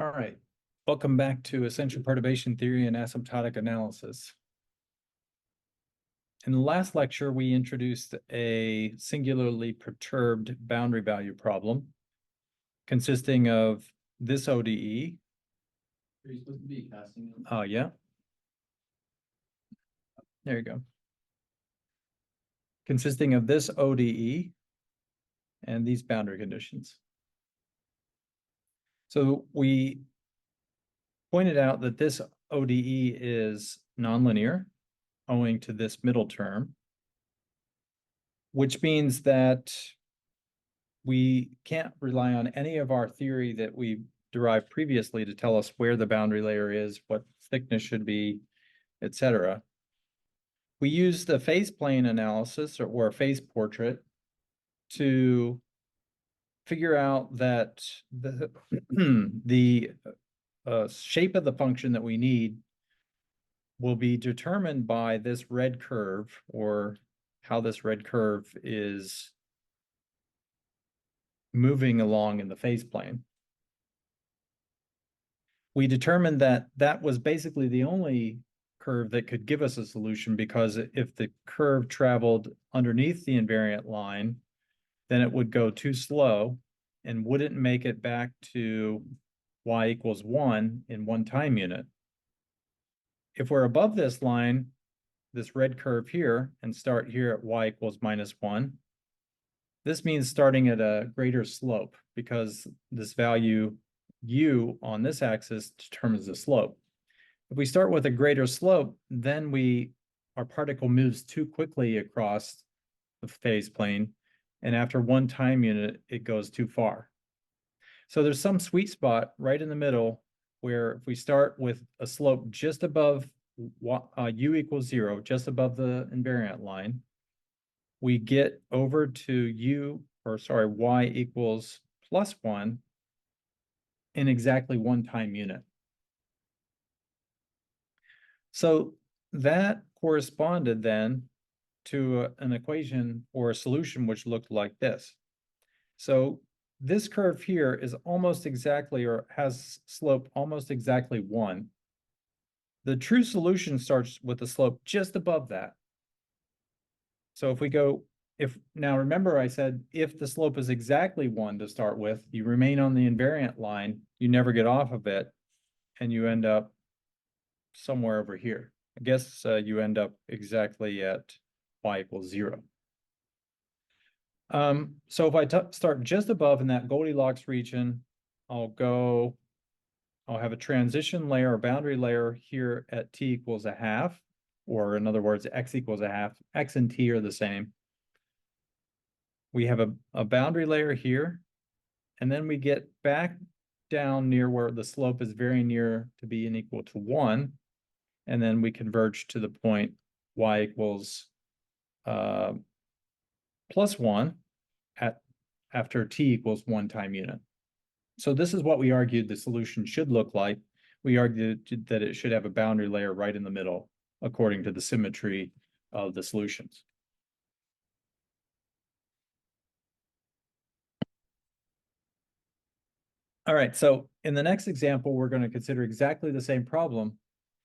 All right, welcome back to Essential Perturbation Theory and Asymptotic Analysis. In the last lecture, we introduced a singularly perturbed boundary value problem consisting of this ODE. Are you supposed to be casting it? Oh, yeah. There you go. Consisting of this ODE and these boundary conditions. So we pointed out that this ODE is nonlinear, owing to this middle term, which means that we can't rely on any of our theory that we derived previously to tell us where the boundary layer is, what thickness should be, etc. We use the phase plane analysis or a phase portrait to figure out that the, the shape of the function that we need will be determined by this red curve, or how this red curve is moving along in the phase plane. We determined that that was basically the only curve that could give us a solution, because if the curve traveled underneath the invariant line, then it would go too slow and wouldn't make it back to y equals 1 in one time unit. If we're above this line, this red curve here, and start here at y equals -1, this means starting at a greater slope, because this value u on this axis determines the slope. If we start with a greater slope, then our particle moves too quickly across the phase plane, and after one time unit, it goes too far. So there's some sweet spot right in the middle where if we start with a slope just above u equals 0, just above the invariant line, we get over to y equals +1 in exactly one time unit. So that corresponded then to an equation or a solution which looked like this. So this curve here is almost exactly, or has slope almost exactly 1. The true solution starts with a slope just above that. So now remember I said if the slope is exactly 1 to start with, you remain on the invariant line, you never get off of it, and you end up somewhere over here. I guess you end up exactly at y equals 0. So if I start just above in that Goldilocks region, I'll have a transition layer or boundary layer here at t equals 1/2, or in other words, x equals 1/2. X and t are the same. We have a boundary layer here, and then we get back down near where the slope is very near to being equal to 1, and then we converge to the point y equals +1 after t equals 1 time unit. So this is what we argued the solution should look like. We argued that it should have a boundary layer right in the middle, according to the symmetry of the solutions. All right, so in the next example, we're going to consider exactly the same problem,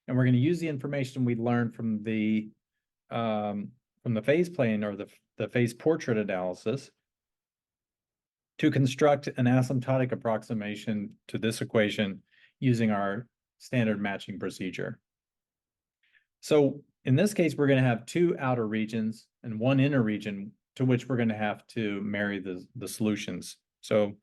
and we're going to use the information we learned from the phase plane, or the phase portrait analysis, to construct an asymptotic approximation to this equation using our standard matching procedure. So in this case, we're going to have two outer regions and one inner region to which we're going to have to marry the solutions. So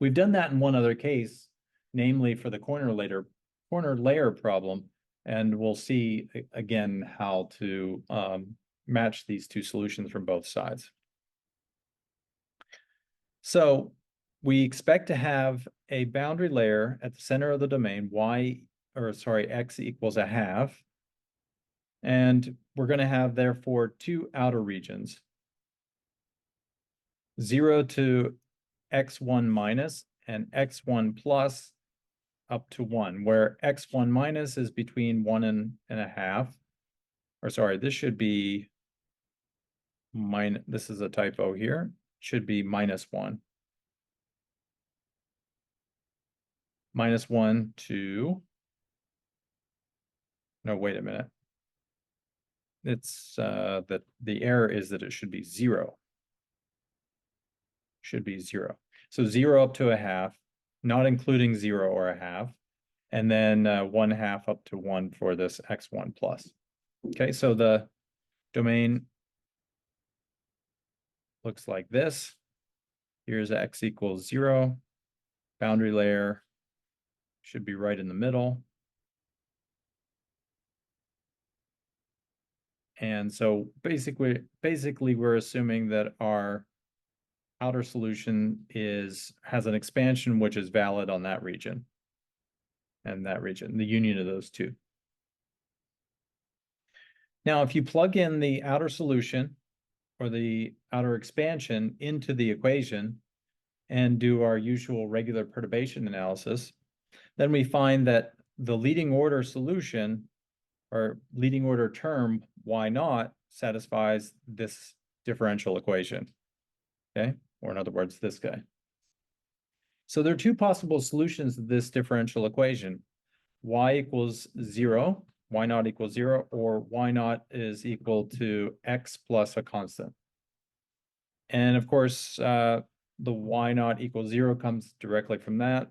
we've done that in one other case, namely for the corner layer problem, and we'll see again how to match these two solutions from both sides. So we expect to have a boundary layer at the center of the domain, x equals 1/2. And we're going to have, therefore, two outer regions, 0 to x1 minus and x1 plus up to 1, where x1 minus is between 1 and 1/2. Or sorry, this should be this is a typo here. Should be -1. minus 1 to, no, wait a minute. It's that the error is that it should be 0. Should be 0. So 0 up to a half, not including 0 or a half, and then 1/2 up to 1 for this x1 plus. Okay, so the domain looks like this. Here's x equals 0. Boundary layer should be right in the middle. And so basically we're assuming that our outer solution has an expansion which is valid on that region and that region, the union of those two. Now, if you plug in the outer solution or the outer expansion into the equation and do our usual regular perturbation analysis, then we find that the leading order solution or leading order term, y naught, satisfies this differential equation, okay? Or in other words, this guy. So there are two possible solutions to this differential equation. Y equals 0, y naught equals 0, or y naught is equal to x plus a constant. And of course, the y naught equals 0 comes directly from that,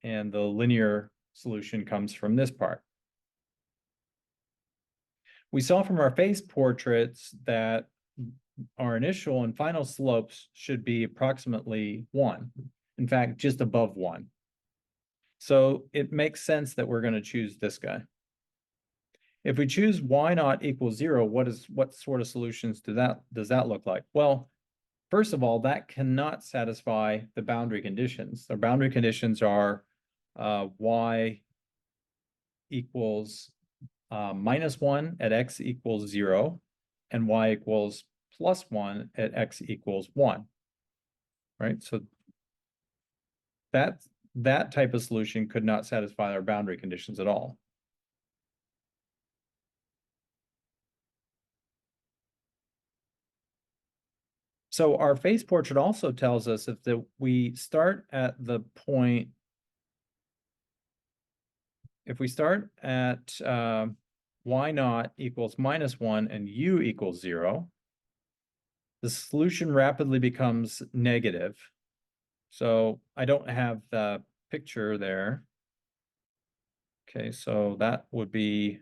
and the linear solution comes from this part. We saw from our phase portraits that our initial and final slopes should be approximately 1. In fact, just above 1. So it makes sense that we're going to choose this guy. If we choose y naught equals 0, what sort of solutions does that look like? Well, first of all, that cannot satisfy the boundary conditions. The boundary conditions are y equals minus 1 at x equals 0, and y equals plus 1 at x equals 1, right? So that type of solution could not satisfy our boundary conditions at all. So our phase portrait also tells us if we start at the point, if we start at y naught equals minus 1 and u equals 0, the solution rapidly becomes negative. So I don't have the picture there. Okay, so that would be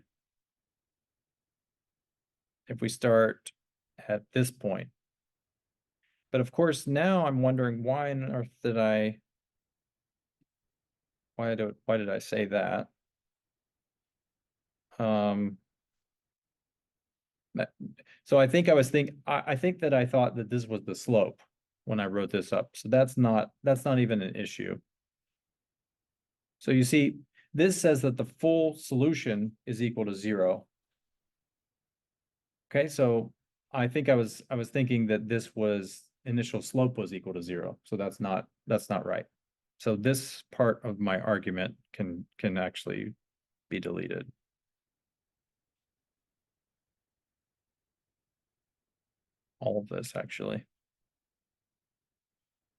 if we start at this point. But of course, now I'm wondering why on earth did why did I say that? So I think I think that I thought that this was the slope when I wrote this up. So that's not even an issue. So you see, this says that the full solution is equal to 0. Okay, so I think I was thinking that this was initial slope was equal to 0. So that's not right. So this part of my argument can actually be deleted. All of this, actually.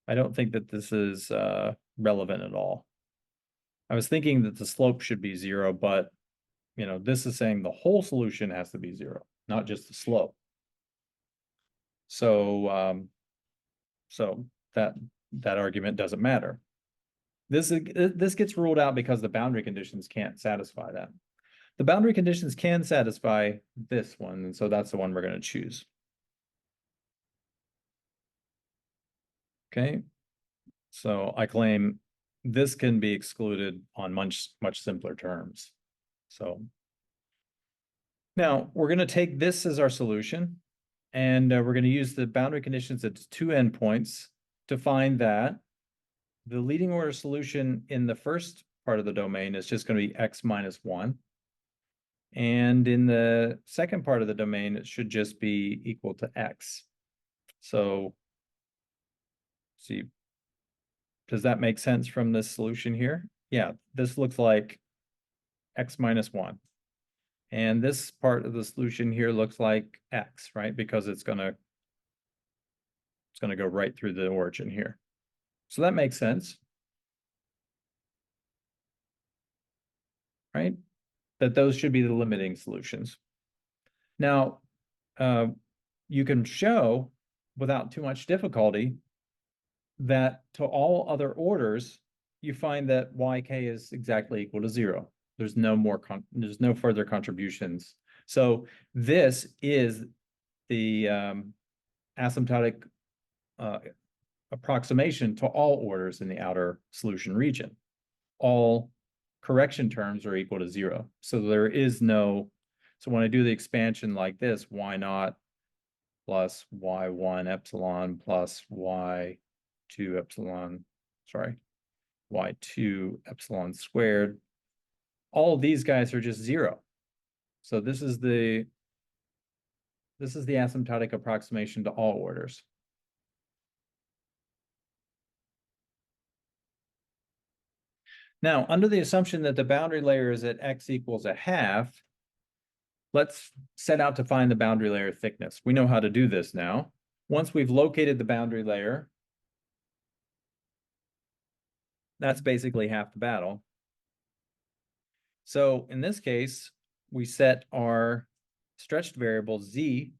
I don't think that this is relevant at all. I was thinking that the slope should be 0, but this is saying the whole solution has to be 0, not just the slope. So so that argument doesn't matter. This gets ruled out because the boundary conditions can't satisfy that. The boundary conditions can satisfy this one, and so that's the one we're going to choose. Okay, so I claim this can be excluded on much simpler terms. So now we're going to take this as our solution, and we're going to use the boundary conditions at 2 endpoints to find that the leading order solution in the first part of the domain is just going to be x minus 1. And in the second part of the domain, it should just be equal to x. So see, does that make sense from this solution here? Yeah, this looks like x minus 1. And this part of the solution here looks like x, right? Because it's gonna go right through the origin here. So that makes sense. right? That those should be the limiting solutions. Now, you can show without too much difficulty that to all other orders, you find that yk is exactly equal to 0. There's no further contributions. So this is the asymptotic approximation to all orders in the outer solution region. All correction terms are equal to 0. So there is no, so when I do the expansion like this, y naught plus y1 epsilon plus y2 epsilon, sorry, y2 epsilon squared, all of these guys are just 0. So this is the asymptotic approximation to all orders. Now, under the assumption that the boundary layer is at x equals a half, let's set out to find the boundary layer thickness. We know how to do this now. Once we've located the boundary layer, that's basically half the battle. So in this case, we set our stretched variable z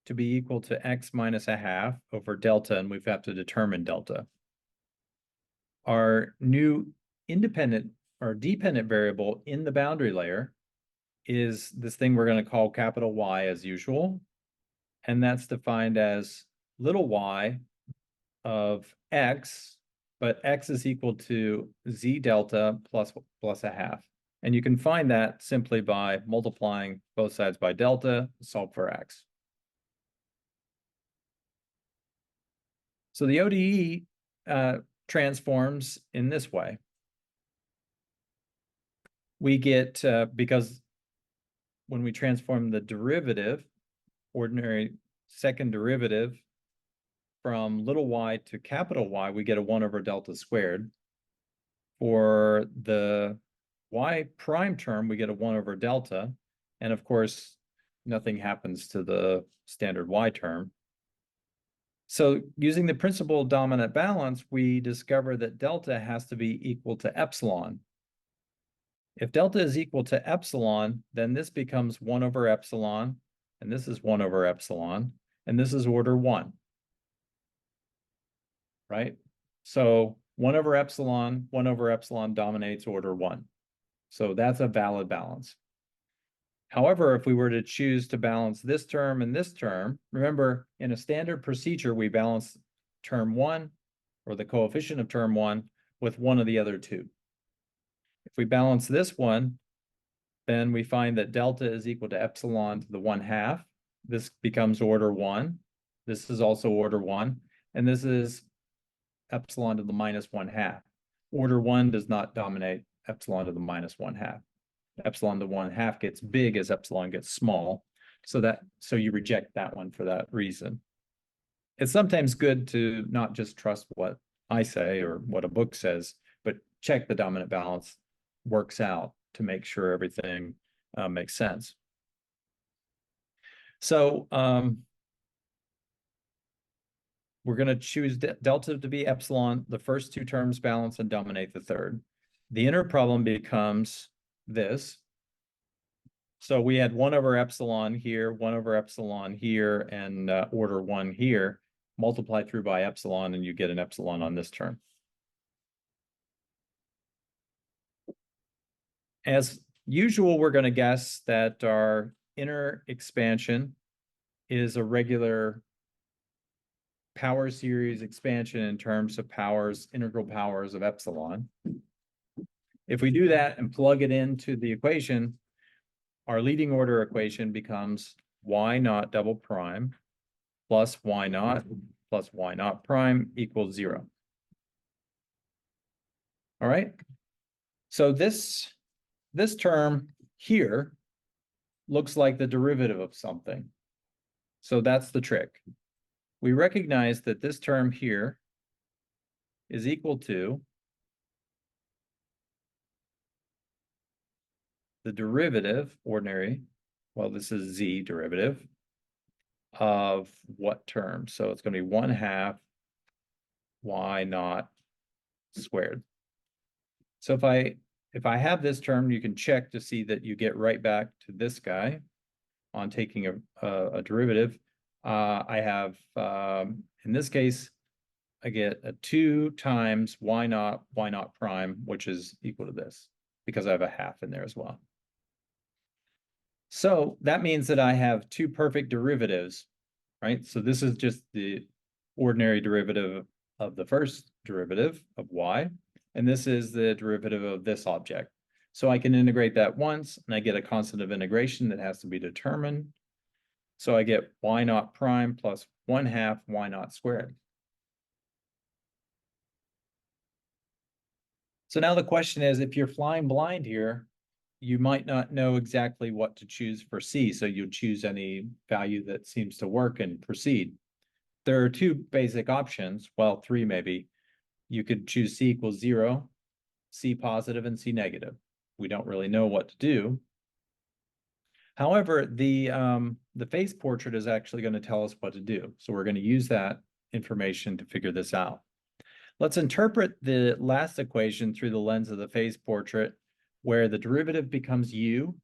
to be equal to x minus a half over delta, and we've got to determine delta. Our new independent or dependent variable in the boundary layer is this thing we're going to call capital Y as usual, and that's defined as little y of x, but x is equal to z delta plus a half. And you can find that simply by multiplying both sides by delta, solve for x. So the ODE transforms in this way. We get, because when we transform the derivative, ordinary second derivative from little y to capital Y, we get a 1 over delta squared. For the y prime term, we get a 1 over delta. And of course, nothing happens to the standard y term. So using the principle of dominant balance, we discover that delta has to be equal to epsilon. If delta is equal to epsilon, then this becomes 1 over epsilon, and this is 1 over epsilon, and this is order 1, right? So 1 over epsilon dominates order 1. So that's a valid balance. However, if we were to choose to balance this term and this term, remember, in a standard procedure, we balance term 1, or the coefficient of term 1, with one of the other two. If we balance this one, then we find that delta is equal to epsilon to the 1/2. This becomes order 1. This is also order 1. And this is epsilon to the minus 1/2. Order 1 does not dominate epsilon to the minus 1/2. Epsilon to 1/2 gets big as epsilon gets small. So you reject that one for that reason. It's sometimes good to not just trust what I say or what a book says, but check the dominant balance works out to make sure everything makes sense. So we're going to choose delta to be epsilon. The first two terms balance and dominate the third. The inner problem becomes this. So we had 1 over epsilon here, 1 over epsilon here, and order 1 here. Multiply through by epsilon, and you get an epsilon on this term. As usual, we're going to guess that our inner expansion is a regular power series expansion in terms of powers, integral powers of epsilon. If we do that and plug it into the equation, our leading order equation becomes y naught double prime plus y naught prime equals 0. All right. So this term here looks like the derivative of something. So that's the trick. We recognize that this term here is equal to the derivative, ordinary, well, this is z derivative, of what term? So it's going to be 1/2 y naught squared. So if I if I have this term, you can check to see that you get right back to this guy on taking a derivative. I have, in this case, I get a 2 times y naught prime, which is equal to this, because I have a half in there as well. So that means that I have two perfect derivatives, right? So this is just the ordinary derivative of the first derivative of y, and this is the derivative of this object. So I can integrate that once, and I get a constant of integration that has to be determined. So I get y naught prime plus 1/2 y naught squared. So now the question is, if you're flying blind here, you might not know exactly what to choose for C, so you choose any value that seems to work and proceed. There are two basic options, well, three maybe. You could choose C equals 0, C positive, and C negative. We don't really know what to do. However, the phase portrait is actually going to tell us what to do. So we're going to use that information to figure this out. Let's interpret the last equation through the lens of the phase portrait, where the derivative becomes u,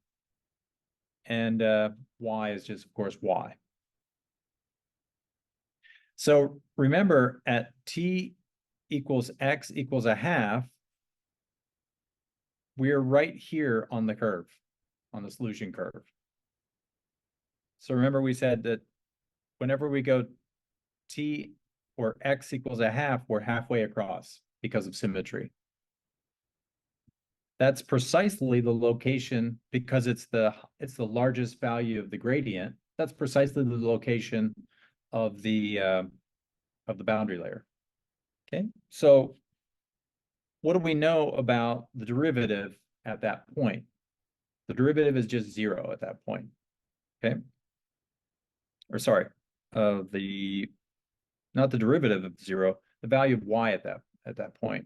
and y is just, of course, y. So remember, at t equals x equals a half, we're right here on the curve, on the solution curve. So remember we said that whenever we go t or x equals a half, we're halfway across because of symmetry. That's precisely the location, because it's the largest value of the gradient. That's precisely the location of the boundary layer. Okay, so what do we know about the derivative at that point? The derivative is just 0 at that point. Okay, or sorry, not the derivative of 0, the value of y at that point.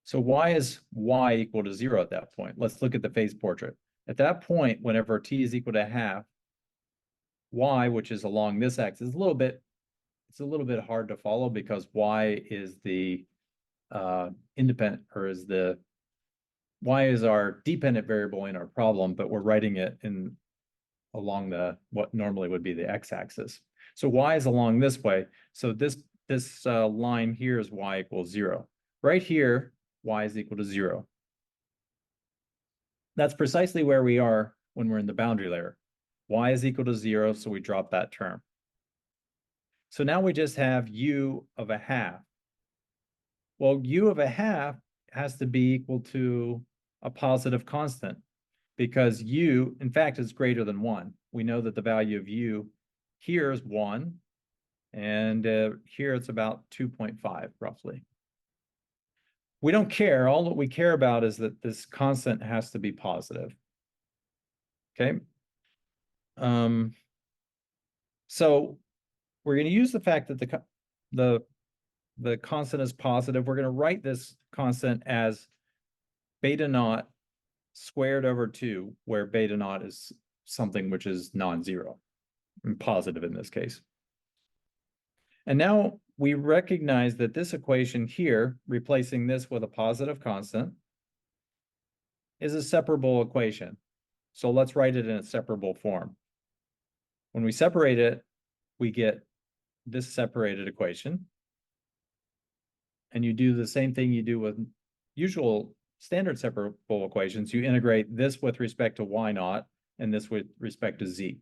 So why is y equal to 0 at that point? Let's look at the phase portrait. At that point, whenever t is equal to half, y, which is along this axis, is a little bit hard to follow, because y is the independent, or is the y is our dependent variable in our problem, but we're writing it in along the what normally would be the x-axis. So y is along this way. So this line here is y equals 0. Right here, y is equal to 0. That's precisely where we are when we're in the boundary layer. Y is equal to 0, so we drop that term. So now we just have u of a half. Well, u of a half has to be equal to a positive constant, because u, in fact, is greater than 1. We know that the value of u here is 1, and here it's about 2.5, roughly. We don't care. All that we care about is that this constant has to be positive. Okay. So we're going to use the fact that the constant is positive. We're going to write this constant as beta naught squared over 2, where beta naught is something which is non-zero, and positive in this case. And now we recognize that this equation here, replacing this with a positive constant, is a separable equation. So let's write it in a separable form. When we separate it, we get this separated equation. And you do the same thing you do with usual standard separable equations. You integrate this with respect to y naught and this with respect to z.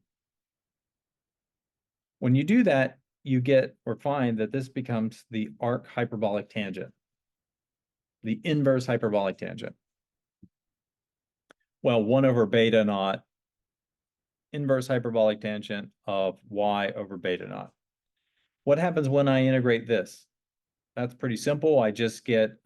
When you do that, you get or find that this becomes the arc hyperbolic tangent, the inverse hyperbolic tangent. Well, 1 over beta naught, inverse hyperbolic tangent of y over beta naught. What happens when I integrate this? That's pretty simple. I just get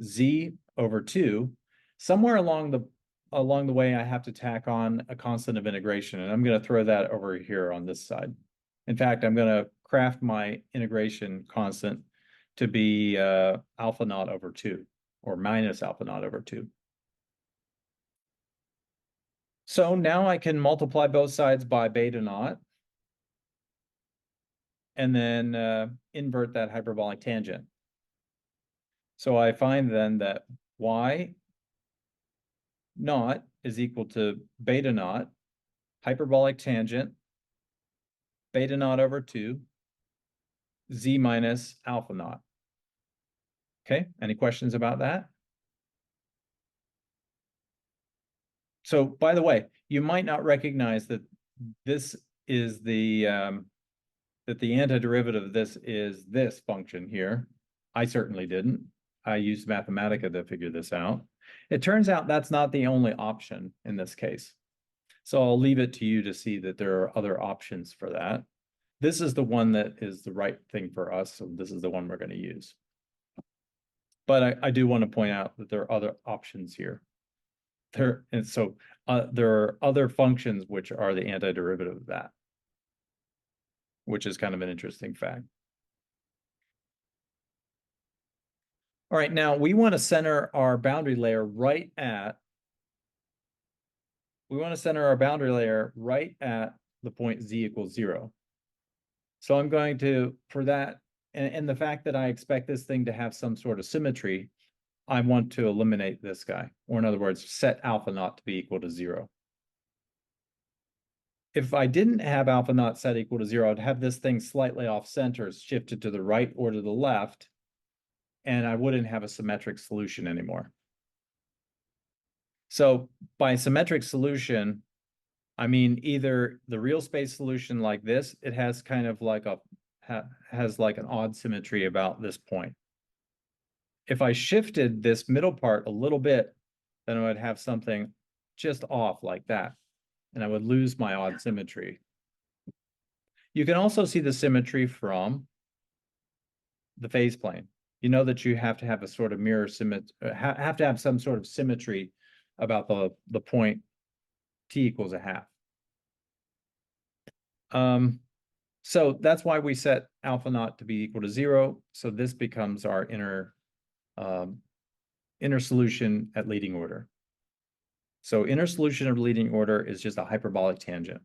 z over 2. Somewhere along the way, I have to tack on a constant of integration, and I'm going to throw that over here on this side. In fact, I'm going to craft my integration constant to be alpha naught over 2, or minus alpha naught over 2. So now I can multiply both sides by beta naught, and then invert that hyperbolic tangent. So I find then that y naught is equal to beta naught, hyperbolic tangent, beta naught over 2, z minus alpha naught. Okay, any questions about that? So, by the way, you might not recognize that this is the that the antiderivative of this is this function here. I certainly didn't. I used Mathematica to figure this out. It turns out that's not the only option in this case. So I'll leave it to you to see that there are other options for that. This is the one that is the right thing for us, so this is the one we're going to use. But I do want to point out that there are other options here. There are other functions which are the antiderivative of that, which is kind of an interesting fact. All right, now we want to center our boundary layer right at the point z equals 0. So I'm going to, for that, and the fact that I expect this thing to have some sort of symmetry, I want to eliminate this guy, or in other words, set alpha naught to be equal to 0. If I didn't have alpha naught set equal to 0, I'd have this thing slightly off center, shifted to the right or to the left, and I wouldn't have a symmetric solution anymore. So by symmetric solution, I mean either the real space solution like this, it has kind of like has like an odd symmetry about this point. If I shifted this middle part a little bit, then I would have something just off like that, and I would lose my odd symmetry. You can also see the symmetry from the phase plane. You know that you have to have a sort of mirror symmetry, have to have some sort of symmetry about the point t equals a half. So that's why we set alpha naught to be equal to 0. So this becomes our inner solution at leading order. So inner solution of leading order is just a hyperbolic tangent.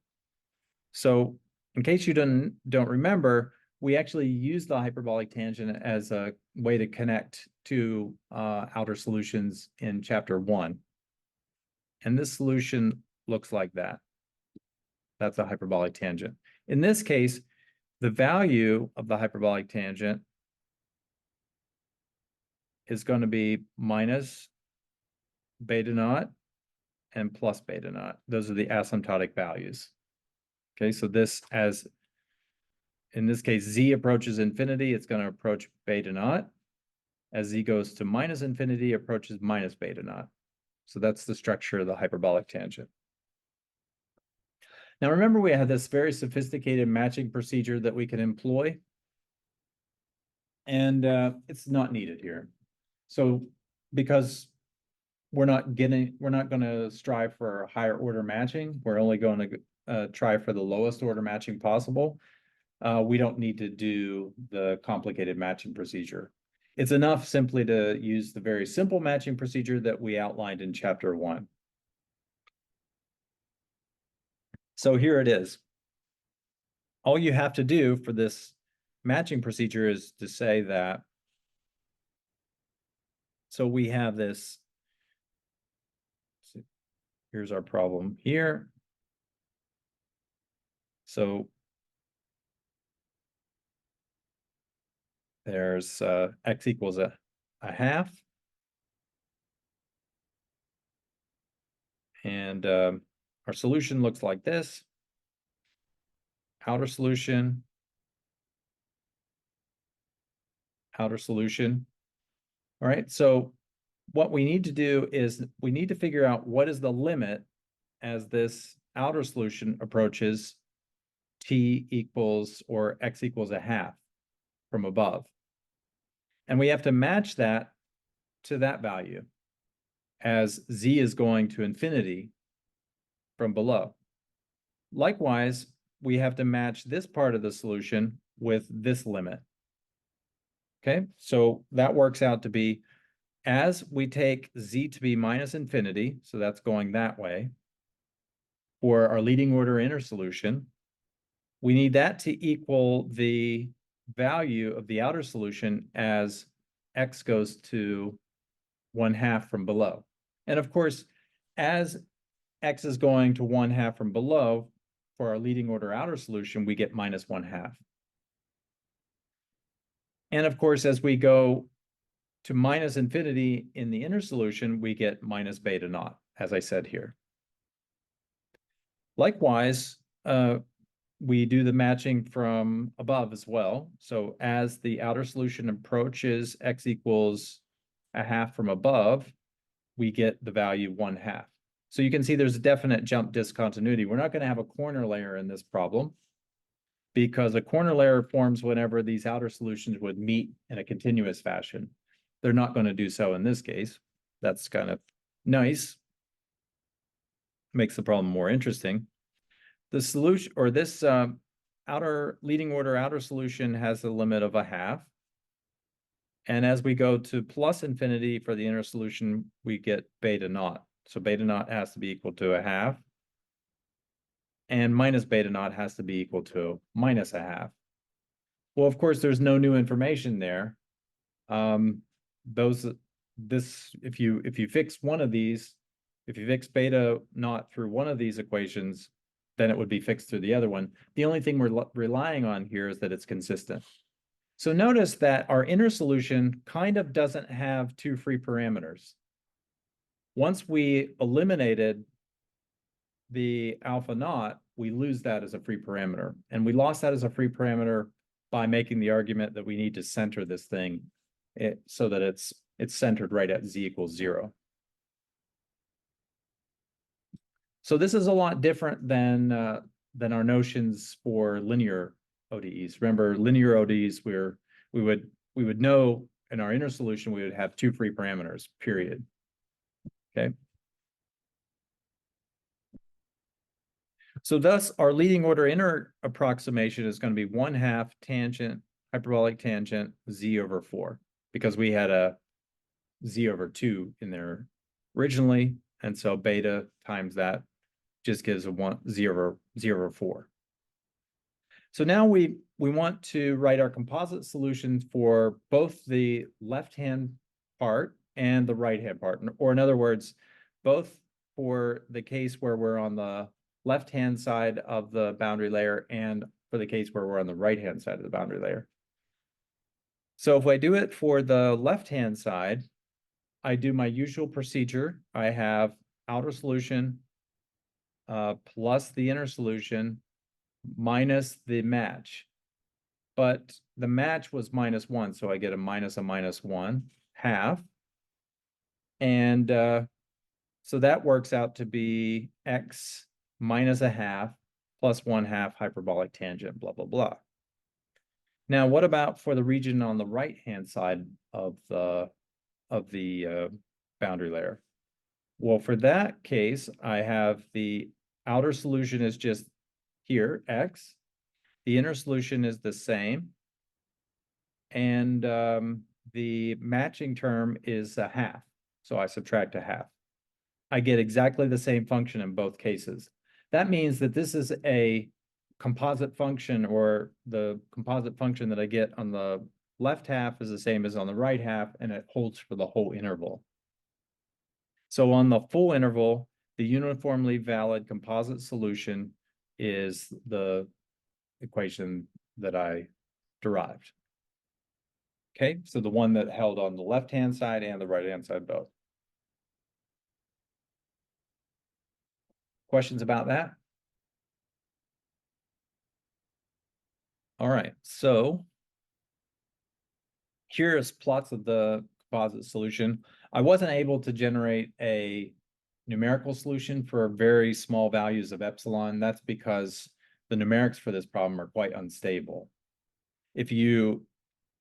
So in case you don't remember, we actually use the hyperbolic tangent as a way to connect to outer solutions in chapter 1. And this solution looks like that. That's a hyperbolic tangent. In this case, the value of the hyperbolic tangent is going to be minus beta naught and plus beta naught. Those are the asymptotic values. Okay, so this, as in this case, z approaches infinity, it's going to approach beta naught. As z goes to minus infinity, approaches minus beta naught. So that's the structure of the hyperbolic tangent. Now remember, we had this very sophisticated matching procedure that we can employ, and it's not needed here. So because we're not going to strive for higher order matching, we're only going to try for the lowest order matching possible. We don't need to do the complicated matching procedure. It's enough simply to use the very simple matching procedure that we outlined in chapter 1. So here it is. All you have to do for this matching procedure is to say that, so we have this, here's our problem here. So there's x equals a half. And our solution looks like this. Outer solution. Outer solution. All right, so what we need to do is we need to figure out what is the limit as this outer solution approaches t equals or x equals a half from above. And we have to match that to that value as z is going to infinity from below. Likewise, we have to match this part of the solution with this limit. Okay, so that works out to be, as we take z to be minus infinity, so that's going that way, for our leading order inner solution, we need that to equal the value of the outer solution as x goes to 1/2 from below. And of course, as x is going to 1/2 from below, for our leading order outer solution, we get minus 1/2. And of course, as we go to minus infinity in the inner solution, we get minus beta naught, as I said here. Likewise, we do the matching from above as well. So as the outer solution approaches x equals 1/2 from above, we get the value 1/2. So you can see there's a definite jump discontinuity. We're not going to have a corner layer in this problem because a corner layer forms whenever these outer solutions would meet in a continuous fashion. They're not going to do so in this case. That's kind of nice. Makes the problem more interesting. The solution, or this outer leading order outer solution, has a limit of 1/2. And as we go to plus infinity for the inner solution, we get beta naught. So beta naught has to be equal to 1/2. And minus beta naught has to be equal to minus 1/2. Well, of course, there's no new information there. If you fix one of these, if you fix beta naught through one of these equations, then it would be fixed through the other one. The only thing we're relying on here is that it's consistent. So notice that our inner solution kind of doesn't have two free parameters. Once we eliminated the alpha naught, we lose that as a free parameter. And we lost that as a free parameter by making the argument that we need to center this thing so that it's centered right at z equals 0. So this is a lot different than our notions for linear ODEs. Remember, linear ODEs, we would know in our inner solution we would have two free parameters, period. Okay. So thus, our leading order inner approximation is going to be 1/2 tangent, hyperbolic tangent, z over 4, because we had a z over 2 in there originally, and so beta times that just gives a z over 4. So now we want to write our composite solutions for both the left-hand part and the right-hand part, or in other words, both for the case where we're on the left-hand side of the boundary layer and for the case where we're on the right-hand side of the boundary layer. So if I do it for the left-hand side, I do my usual procedure. I have outer solution plus the inner solution minus the match. But the match was -1, so I get a -1/2. And so that works out to be x minus 1/2 plus 1/2 hyperbolic tangent, blah, blah, blah. Now, what about for the region on the right-hand side of the boundary layer? Well, for that case, I have the outer solution is just here, x. The inner solution is the same. And the matching term is 1/2. So I subtract 1/2. I get exactly the same function in both cases. That means that this is a composite function, or the composite function that I get on the left half is the same as on the right half, and it holds for the whole interval. So on the full interval, the uniformly valid composite solution is the equation that I derived. Okay, so the one that held on the left-hand side and the right-hand side both. Questions about that? All right, so here's plots of the composite solution. I wasn't able to generate a numerical solution for very small values of epsilon. That's because the numerics for this problem are quite unstable.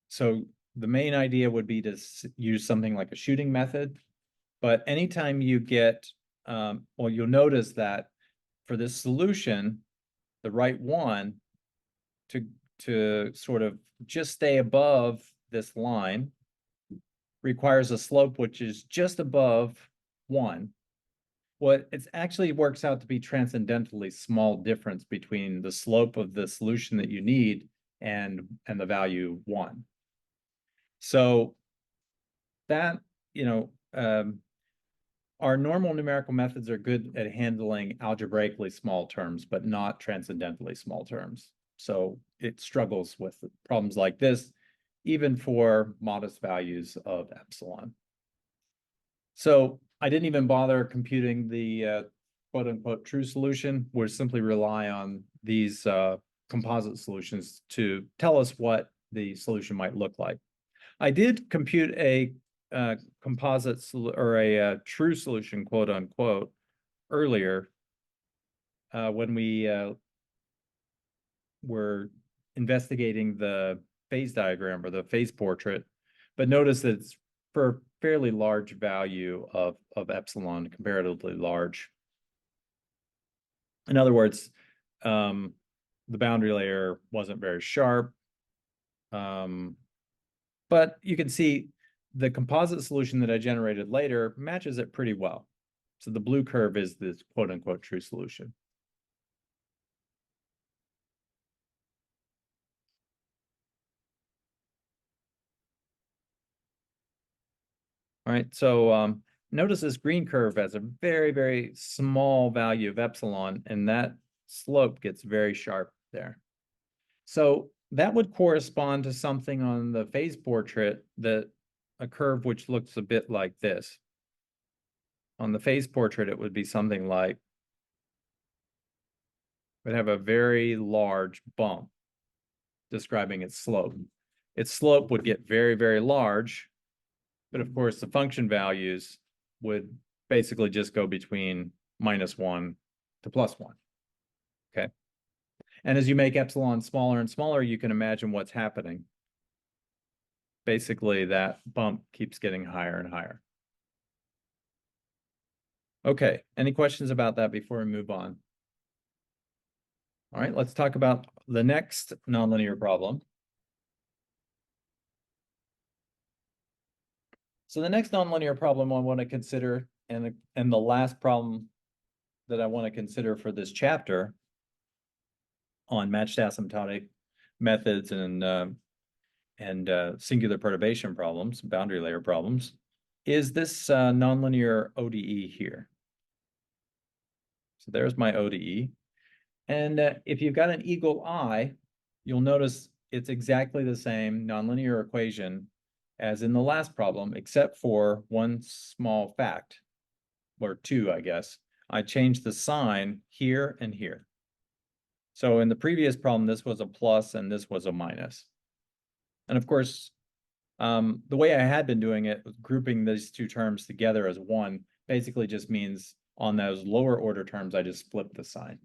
So the main idea would be to use something like a shooting method, but anytime you get, well, you'll notice that for this solution, the right one, to sort of just stay above this line requires a slope which is just above 1. Well, it actually works out to be transcendentally small difference between the slope of the solution that you need and the value 1. So that, our normal numerical methods are good at handling algebraically small terms, but not transcendentally small terms. So it struggles with problems like this, even for modest values of epsilon. So I didn't even bother computing the quote unquote true solution. We'll simply rely on these composite solutions to tell us what the solution might look like. I did compute a composite or a true solution, quote unquote, earlier when we were investigating the phase diagram or the phase portrait, but notice that it's for a fairly large value of epsilon, comparatively large. In other words, the boundary layer wasn't very sharp. But you can see the composite solution that I generated later matches it pretty well. So the blue curve is this quote unquote true solution. All right, so notice this green curve has a very, very small value of epsilon, and that slope gets very sharp there. So that would correspond to something on the phase portrait, that a curve which looks a bit like this. On the phase portrait, it would be something like, would have a very large bump describing its slope. Its slope would get very, very large, but of course the function values would basically just go between -1 to +1, okay? And as you make epsilon smaller and smaller, you can imagine what's happening. Basically, that bump keeps getting higher and higher. Okay, any questions about that before we move on? All right, let's talk about the next nonlinear problem. So the next nonlinear problem I want to consider, and the last problem that I want to consider for this chapter on matched asymptotic methods and singular perturbation problems, boundary layer problems, is this nonlinear ODE here. So there's my ODE. And if you've got an eagle eye, you'll notice it's exactly the same nonlinear equation as in the last problem, except for one small fact, or two, I guess. I changed the sign here and here. So in the previous problem, this was a plus and this was a minus. And of course, the way I had been doing it, grouping these two terms together as one, basically just means on those lower order terms, I just flipped the sign.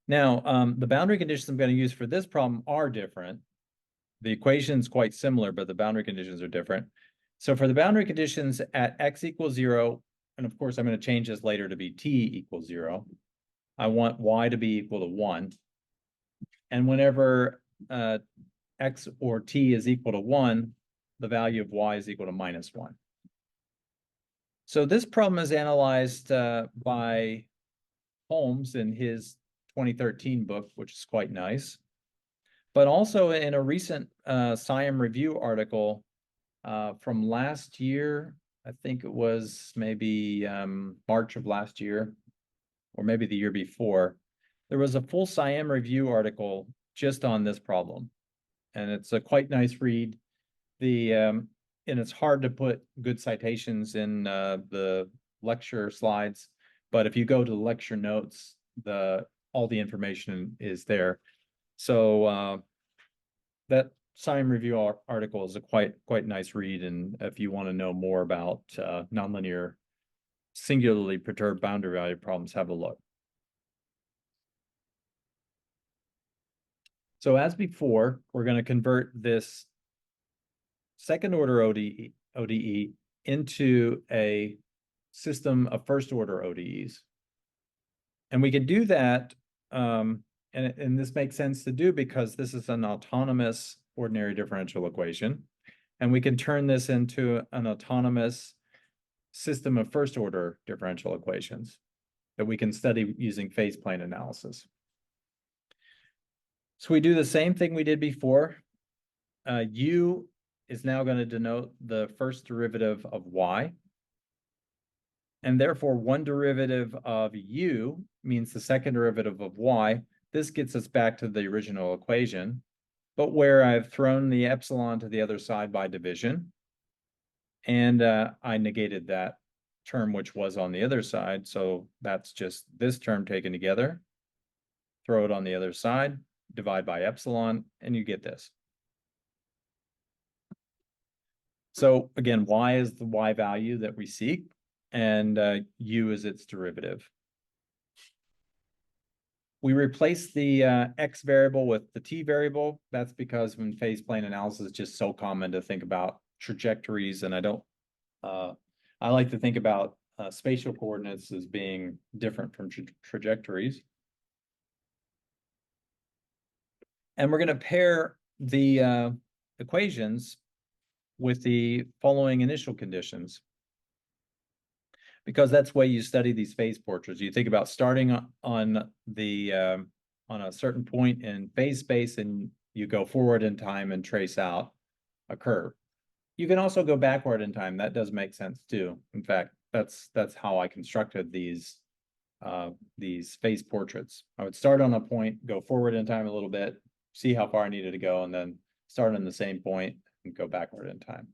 Now, the boundary conditions I'm going to use for this problem are different. The equation's quite similar, but the boundary conditions are different. So for the boundary conditions at x equals 0, and of course I'm going to change this later to be t equals 0, I want y to be equal to 1. And whenever x or t is equal to 1, the value of y is equal to -1. So this problem is analyzed by Holmes in his 2013 book, which is quite nice. But also in a recent SIAM review article from last year, I think it was maybe March of last year, or maybe the year before, there was a full SIAM review article just on this problem. And it's a quite nice read. And it's hard to put good citations in the lecture slides, but if you go to the lecture notes, all the information is there. So that SIAM review article is a quite nice read, and if you want to know more about nonlinear singularly perturbed boundary value problems, have a look. So as before, we're going to convert this second order ODE into a system of first order ODEs. And we can do that, and this makes sense to do because this is an autonomous ordinary differential equation. And we can turn this into an autonomous system of first order differential equations that we can study using phase plane analysis. So we do the same thing we did before. U is now going to denote the first derivative of y. And therefore, one derivative of u means the second derivative of y. This gets us back to the original equation, but where I've thrown the epsilon to the other side by division, and I negated that term which was on the other side. So that's just this term taken together, throw it on the other side, divide by epsilon, and you get this. So again, y is the y value that we seek, and u is its derivative. We replace the x variable with the t variable. That's because in phase plane analysis, it's just so common to think about trajectories, and I like to think about spatial coordinates as being different from trajectories. And we're going to pair the equations with the following initial conditions, because that's the way you study these phase portraits. You think about starting on a certain point in phase space, and you go forward in time and trace out a curve. You can also go backward in time. That does make sense too. In fact, that's how I constructed these phase portraits. I would start on a point, go forward in time a little bit, see how far I needed to go, and then start on the same point and go backward in time.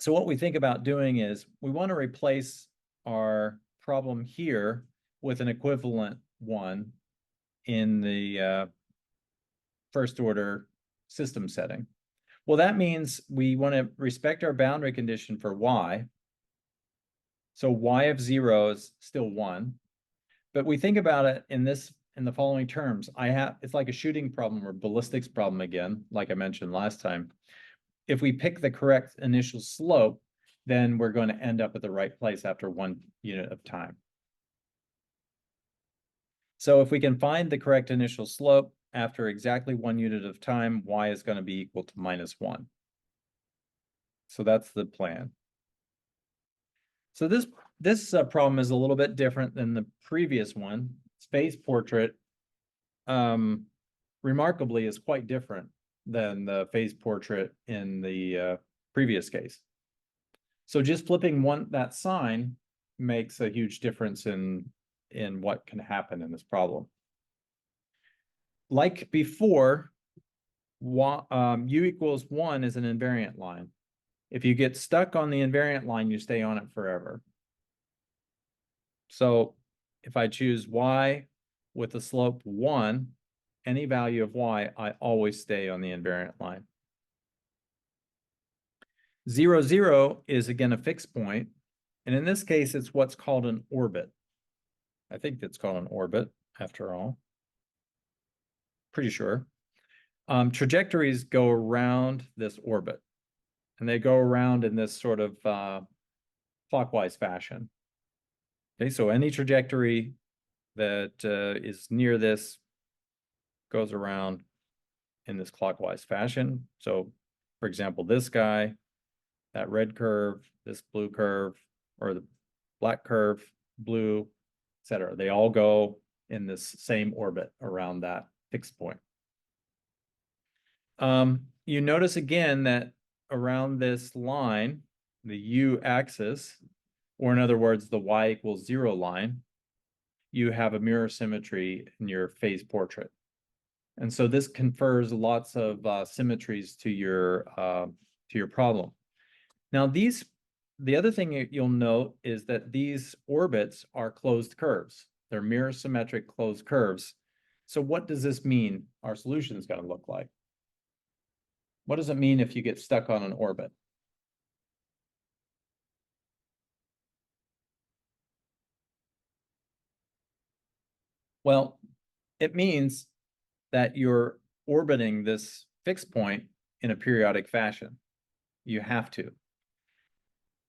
So what we think about doing is we want to replace our problem here with an equivalent one in the first order system setting. Well, that means we want to respect our boundary condition for y. So y of 0 is still 1. But we think about it in the following terms. It's like a shooting problem or ballistics problem again, like I mentioned last time. If we pick the correct initial slope, then we're going to end up at the right place after 1 unit of time. So if we can find the correct initial slope after exactly 1 unit of time, y is going to be equal to -1. So that's the plan. So this problem is a little bit different than the previous one. Phase portrait, remarkably, is quite different than the phase portrait in the previous case. So just flipping that sign makes a huge difference in what can happen in this problem. Like before, u equals 1 is an invariant line. If you get stuck on the invariant line, you stay on it forever. So if I choose y with the slope 1, any value of y, I always stay on the invariant line. 0, 0 is again a fixed point, and in this case, it's what's called an orbit. I think it's called an orbit, after all. Pretty sure. Trajectories go around this orbit, and they go around in this sort of clockwise fashion. Okay, so any trajectory that is near this goes around in this clockwise fashion. So, for example, this guy, that red curve, this blue curve, or the black curve, blue, etc. They all go in this same orbit around that fixed point. You notice again that around this line, the u-axis, or in other words, the y equals 0 line, you have a mirror symmetry in your phase portrait. And so this confers lots of symmetries to your problem. Now the other thing you'll note is that these orbits are closed curves. They're mirror symmetric closed curves. So what does this mean our solution is going to look like? What does it mean if you get stuck on an orbit? Well, it means that you're orbiting this fixed point in a periodic fashion. You have to.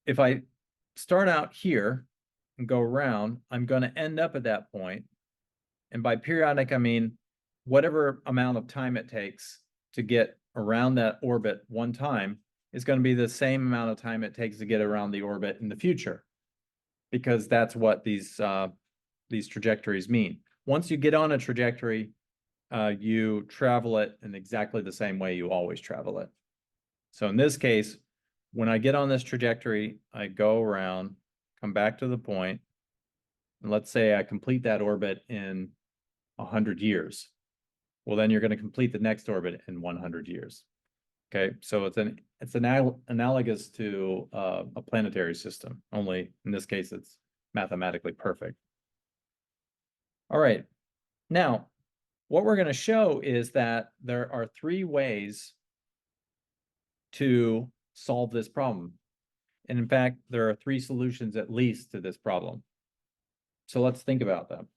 If I start out here and go around, I'm going to end up at that point. And by periodic, I mean whatever amount of time it takes to get around that orbit one time is going to be the same amount of time it takes to get around the orbit in the future, because that's what these trajectories mean. Once you get on a trajectory, you travel it in exactly the same way you always travel it. So in this case, when I get on this trajectory, I go around, come back to the point, and let's say I complete that orbit in 100 years. Well, then you're going to complete the next orbit in 100 years. Okay, so it's analogous to a planetary system, only in this case it's mathematically perfect. All right, now what we're going to show is that there are 3 ways to solve this problem. And in fact, there are 3 solutions at least to this problem. So let's think about them.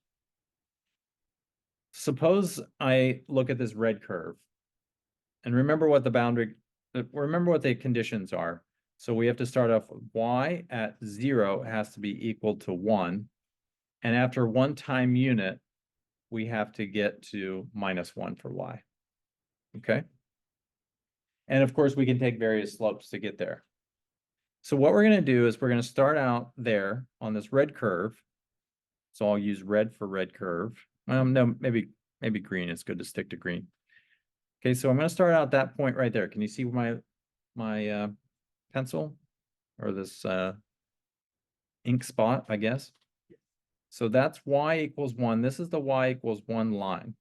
Suppose I look at this red curve and remember what the conditions are. So we have to start off with y at 0 has to be equal to 1. And after 1 time unit, we have to get to -1 for y. Okay. And of course, we can take various slopes to get there. So what we're going to do is we're going to start out there on this red curve. So I'll use red for red curve. No, maybe green. It's good to stick to green. Okay, so I'm going to start out that point right there. Can you see my pencil or this ink spot, I guess? So that's y equals 1. This is the y equals 1 line.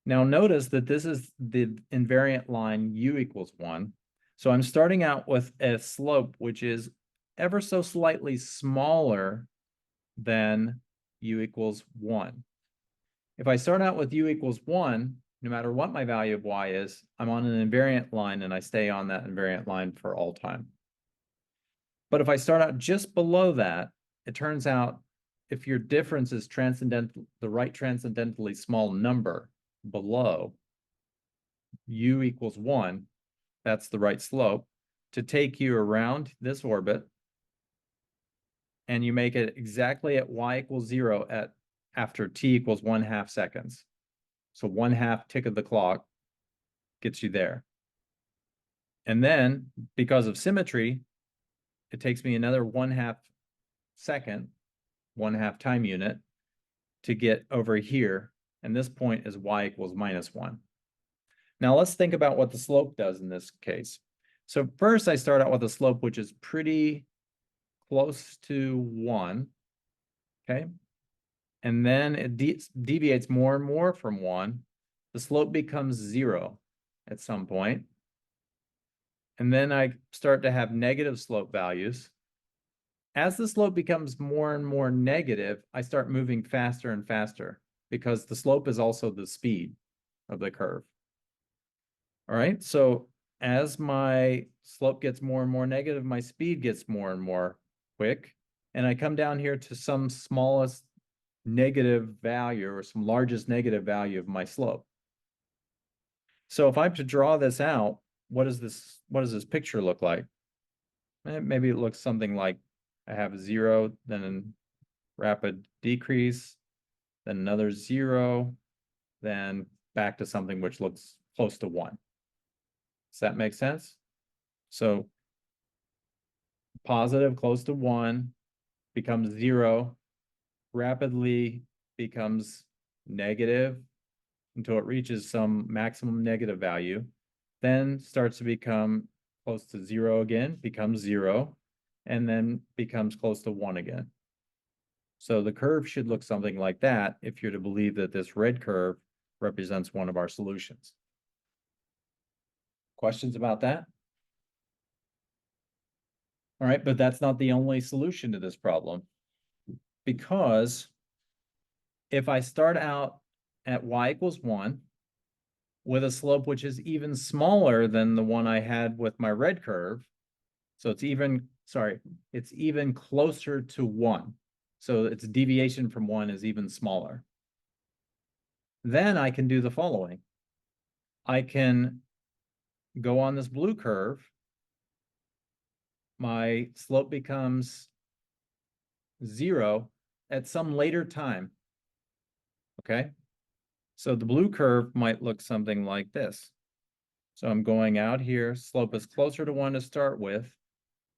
Now notice that this is the invariant line u equals 1. So I'm starting out with a slope which is ever so slightly smaller than u equals 1. If I start out with u equals 1, no matter what my value of y is, I'm on an invariant line and I stay on that invariant line for all time. But if I start out just below that, it turns out if your difference is the right transcendentally small number below u equals 1, that's the right slope, to take you around this orbit, and you make it exactly at y equals 0 after t equals 1/2 seconds. So 1/2 tick of the clock gets you there. And then, because of symmetry, it takes me another 1/2 second, 1/2 time unit, to get over here. And this point is y equals -1. Now let's think about what the slope does in this case. So first I start out with a slope which is pretty close to 1, okay? And then it deviates more and more from 1. The slope becomes 0 at some point. And then I start to have negative slope values. As the slope becomes more and more negative, I start moving faster and faster because the slope is also the speed of the curve. All right, so as my slope gets more and more negative, my speed gets more and more quick. And I come down here to some smallest negative value or some largest negative value of my slope. So if I have to draw this out, what does this picture look like? Maybe it looks something like I have a 0, then a rapid decrease, then another 0, then back to something which looks close to 1. Does that make sense? So positive close to 1 becomes 0, rapidly becomes negative until it reaches some maximum negative value, then starts to become close to 0 again, becomes 0, and then becomes close to 1 again. So the curve should look something like that if you're to believe that this red curve represents one of our solutions. Questions about that? All right, but that's not the only solution to this problem, because if I start out at y equals 1 with a slope which is even smaller than the one I had with my red curve, so it's even closer to 1. So its deviation from 1 is even smaller. Then I can do the following. I can go on this blue curve. My slope becomes 0 at some later time. Okay? So the blue curve might look something like this. So I'm going out here, slope is closer to 1 to start with,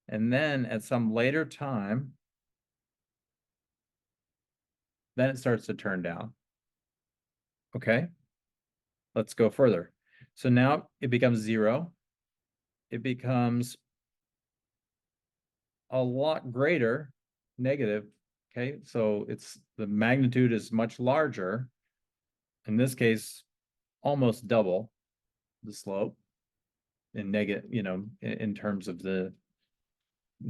and then at some later time, then it starts to turn down. Okay, let's go further. So now it becomes 0. It becomes a lot greater, negative. Okay, so the magnitude is much larger. In this case, almost double the slope in negative, in terms of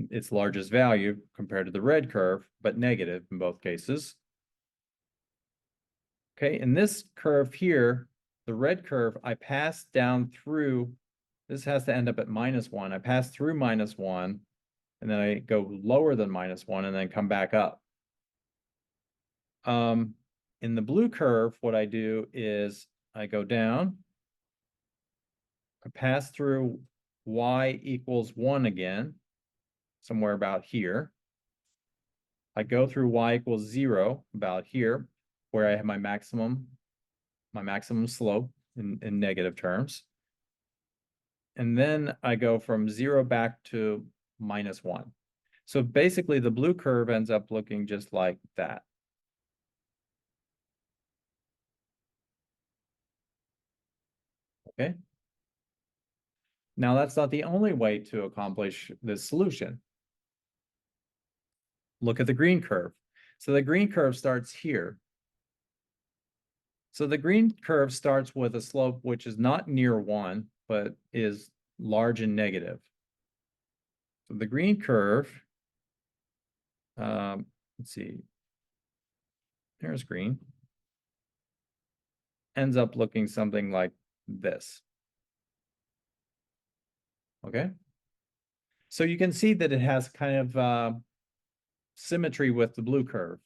its largest value compared to the red curve, but negative in both cases. Okay, in this curve here, the red curve, I pass down through, this has to end up at -1. I pass through -1, and then I go lower than -1 and then come back up. In the blue curve, what I do is I go down, I pass through y equals 1 again, somewhere about here. I go through y equals 0 about here, where I have my maximum slope in negative terms. And then I go from 0 back to -1. So basically the blue curve ends up looking just like that. Okay. Now that's not the only way to accomplish this solution. Look at the green curve. So the green curve starts here. So the green curve starts with a slope which is not near 1, but is large and negative. So the green curve, let's see, there's green, ends up looking something like this. Okay. So you can see that it has kind of symmetry with the blue curve.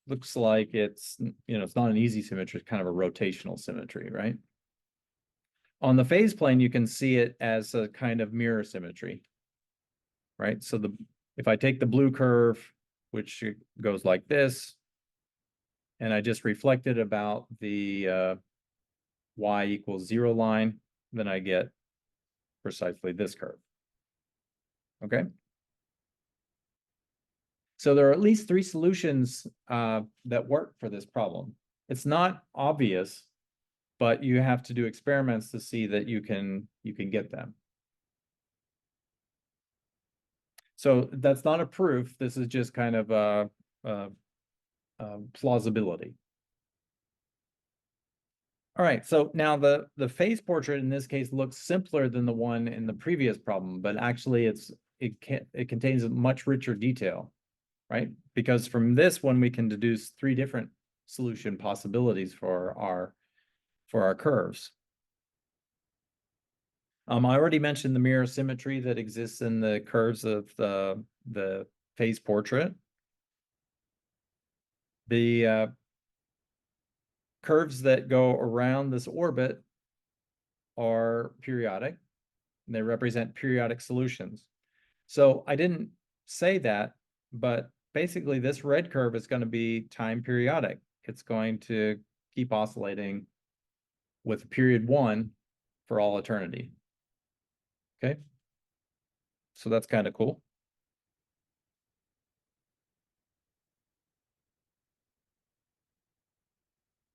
Looks like it's not an easy symmetry, it's kind of a rotational symmetry, right? On the phase plane, you can see it as a kind of mirror symmetry, right? So if I take the blue curve, which goes like this, and I just reflect it about the y equals 0 line, then I get precisely this curve. Okay. So there are at least 3 solutions that work for this problem. It's not obvious, but you have to do experiments to see that you can get them. So that's not a proof. This is just kind of a plausibility. All right, so now the phase portrait in this case looks simpler than the one in the previous problem, but actually it contains a much richer detail, right? Because from this one we can deduce 3 different solution possibilities for our curves. I already mentioned the mirror symmetry that exists in the curves of the phase portrait. The curves that go around this orbit are periodic. They represent periodic solutions. So I didn't say that, but basically this red curve is going to be time periodic. It's going to keep oscillating with period 1 for all eternity. Okay, so that's kind of cool.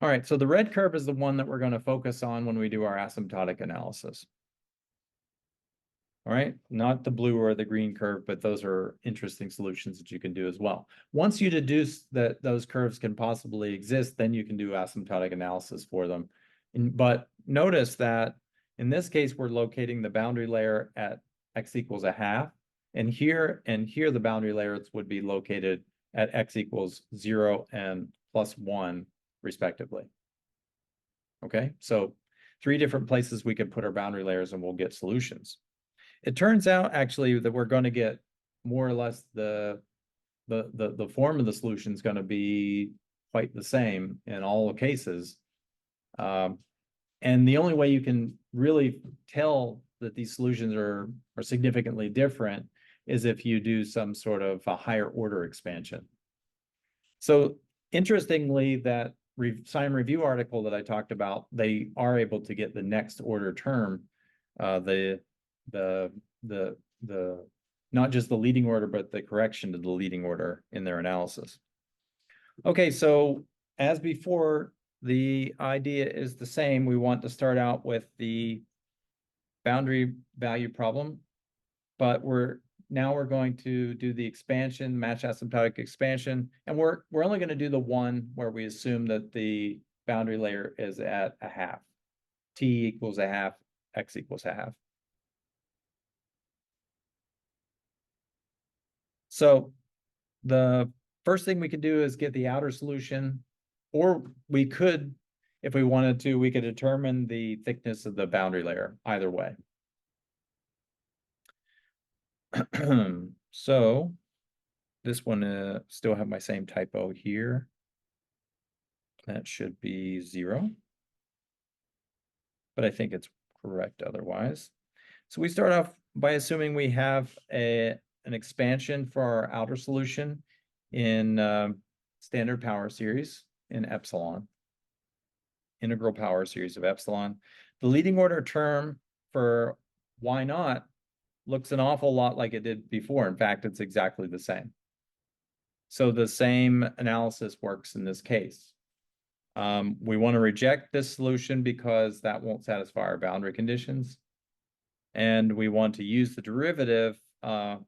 All right, so the red curve is the one that we're going to focus on when we do our asymptotic analysis. All right, not the blue or the green curve, but those are interesting solutions that you can do as well. Once you deduce that those curves can possibly exist, then you can do asymptotic analysis for them. But notice that in this case, we're locating the boundary layer at x equals 1/2. And here the boundary layers would be located at x equals 0 and +1, respectively. Okay, so 3 different places we can put our boundary layers and we'll get solutions. It turns out actually that we're going to get more or less the form of the solution is going to be quite the same in all cases. And the only way you can really tell that these solutions are significantly different is if you do some sort of a higher order expansion. So interestingly, that sign review article that I talked about, they are able to get the next order term, not just the leading order, but the correction to the leading order in their analysis. Okay, so as before, the idea is the same. We want to start out with the boundary value problem, but we're going to do the expansion, match asymptotic expansion, and we're only going to do the one where we assume that the boundary layer is at a half. T equals a half, X equals a half. So the first thing we could do is get the outer solution, or we could, if we wanted to, we could determine the thickness of the boundary layer, either way. So this one still have my same typo here. That should be 0, but I think it's correct otherwise. So we start off by assuming we have an expansion for our outer solution in standard power series in epsilon, integral power series of epsilon. The leading order term for y naught looks an awful lot like it did before. In fact, it's exactly the same. So the same analysis works in this case. We want to reject this solution because that won't satisfy our boundary conditions. And we want to use the derivative, the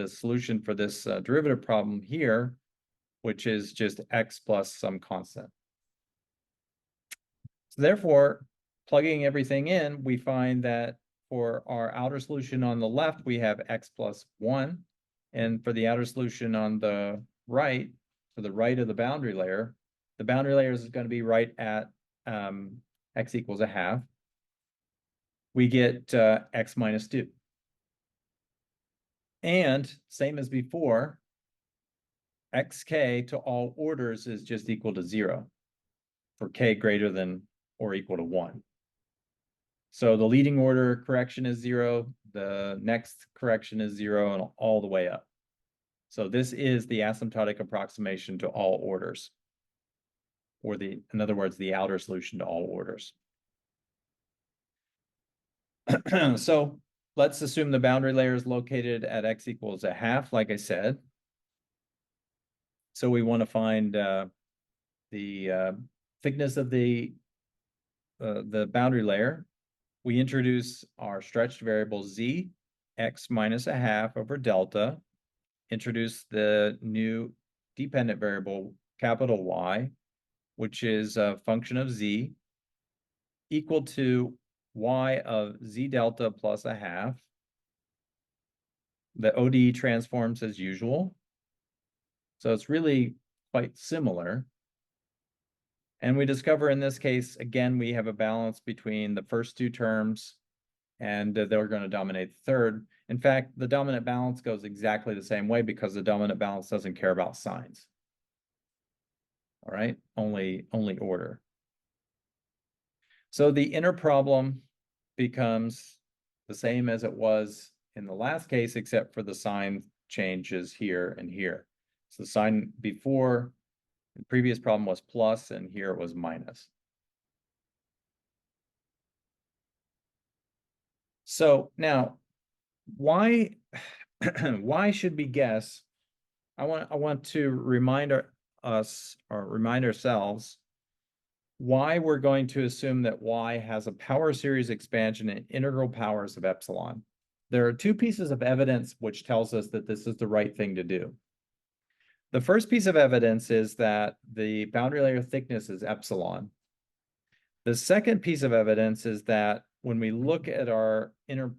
solution for this derivative problem here, which is just x plus some constant. So therefore, plugging everything in, we find that for our outer solution on the left, we have x plus 1. And for the outer solution on the right, to the right of the boundary layer is going to be right at x equals a half. We get x minus 2. And same as before, xk to all orders is just equal to 0 for k greater than or equal to 1. So the leading order correction is 0, the next correction is 0, and all the way up. So this is the asymptotic approximation to all orders, or in other words, the outer solution to all orders. So let's assume the boundary layer is located at x equals a half, like I said. So we want to find the thickness of the boundary layer. We introduce our stretched variable z, x minus a half over delta, introduce the new dependent variable capital Y, which is a function of z, equal to y of z delta plus a half. The ODE transforms as usual. So it's really quite similar. And we discover in this case, again, we have a balance between the first two terms, and they're going to dominate the third. In fact, the dominant balance goes exactly the same way because the dominant balance doesn't care about signs. All right, only order. So the inner problem becomes the same as it was in the last case, except for the sign changes here and here. So the sign before, the previous problem was plus, and here it was minus. So now, why should we guess? I want to remind ourselves why we're going to assume that Y has a power series expansion in integral powers of epsilon. There are two pieces of evidence which tells us that this is the right thing to do. The first piece of evidence is that the boundary layer thickness is epsilon. The second piece of evidence is that when we look at our inner